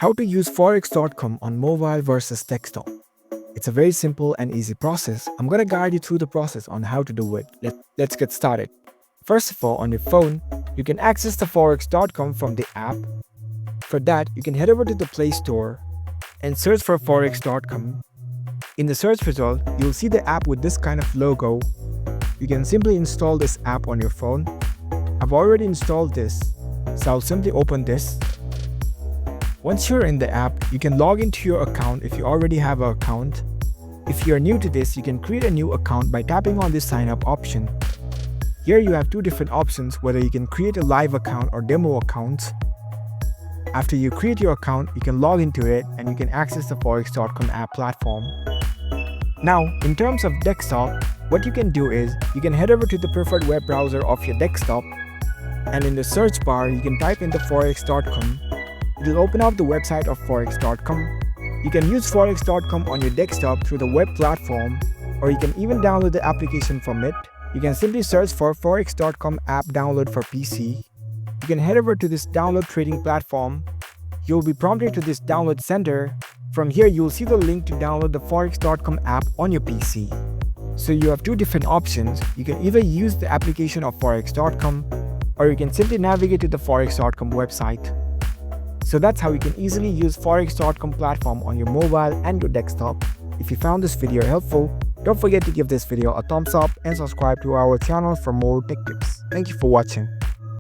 How to use Forex.com on mobile versus desktop. It's a very simple and easy process. I'm going to guide you through the process on how to do it. Let's get started. First of all, on your phone, you can access the Forex.com from the app. For that, you can head over to the Play Store and search for Forex.com. In the search result, you'll see the app with this kind of logo. You can simply install this app on your phone. I've already installed this, so I'll simply open this. Once you're in the app, you can log into your account if you already have an account. If you're new to this, you can create a new account by tapping on this sign up option. Here you have two different options, whether you can create a live account or demo accounts. After you create your account, you can log into it and you can access the Forex.com app platform. Now, in terms of desktop, what you can do is you can head over to the preferred web browser of your desktop, and in the search bar, you can type in the Forex.com. It will open up the website of Forex.com. You can use Forex.com on your desktop through the web platform, or you can even download the application from it. You can simply search for Forex.com app download for PC. You can head over to this download trading platform. You'll be prompted to this download center. From here, you'll see the link to download the Forex.com app on your PC. So you have two different options. You can either use the application of Forex.com, or you can simply navigate to the Forex.com website. So that's how you can easily use Forex.com platform on your mobile and your desktop. If you found this video helpful, don't forget to give this video a thumbs up and subscribe to our channel for more tech tips. Thank you for watching.